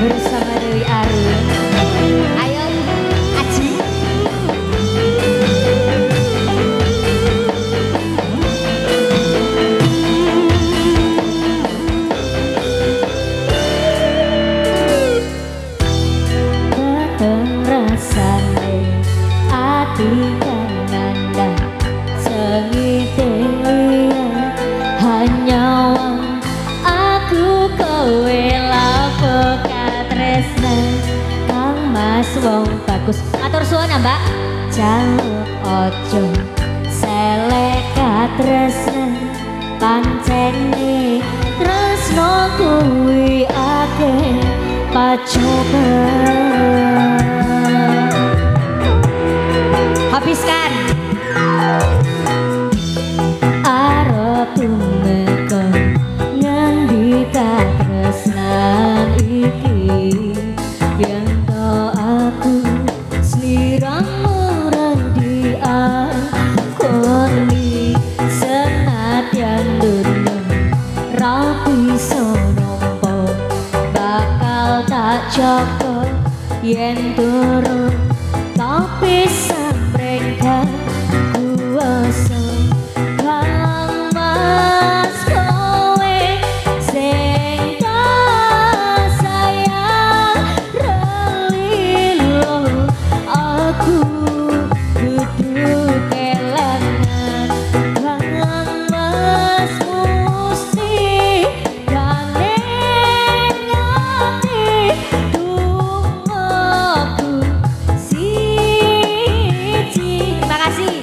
bersama Dewi Arun. Ayo Aji. Rasane ati kananda sengite hanya aku kowe lapo katresna kang mas wong bagus atur suwun Mbak jaluk ojo selek katresna pancene tresno kuwi akeh pacobaan. Habiskan arep tumeka ngendi katresnan iki yen to aku sliramu rendi akoni senadyan dunya ra bisa nampa bakal tak jaga yen turun tapi samrengkan kuasa kang mas kowe sing tak sayang relilo aku kudu kelangan kang mas musti kaneng ati dungoku siji. Terima kasih.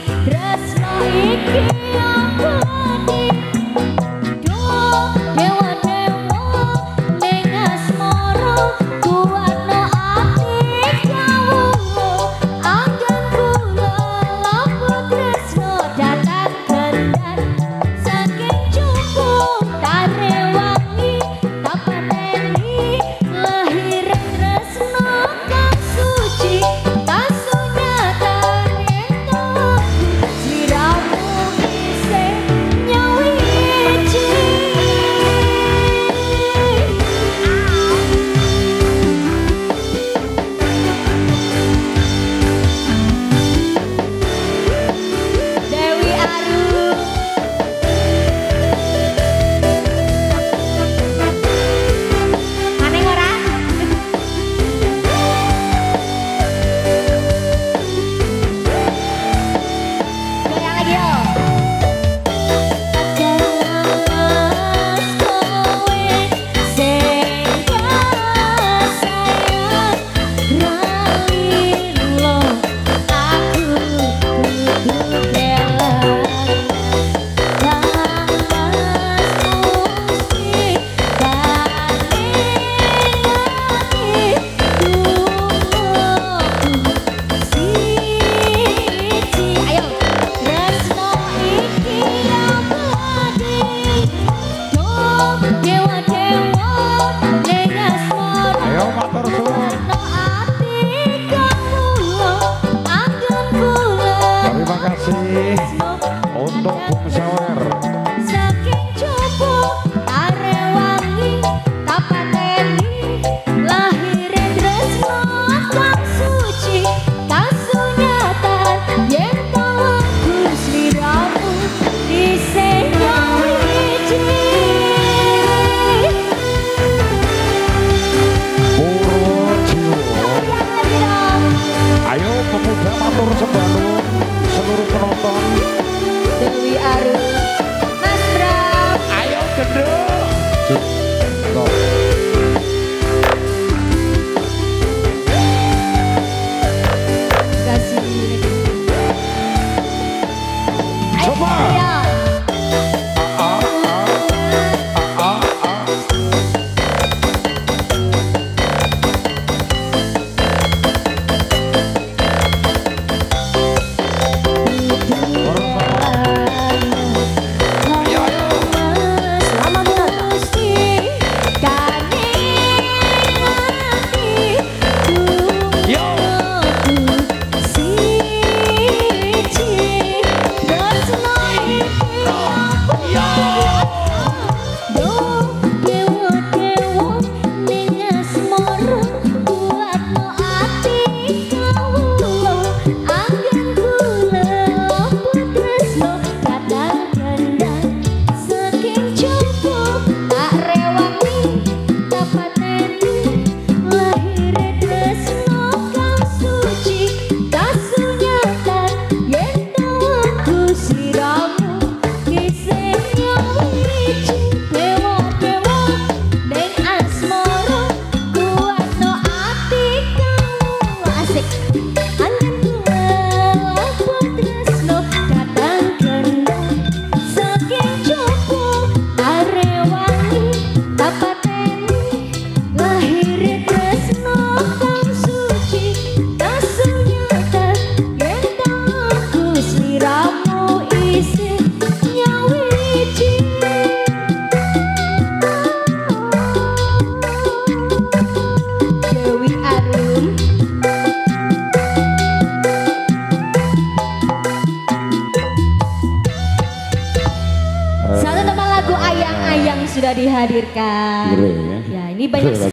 sudah dihadirkan. Gere, ya. Ya, ini banyak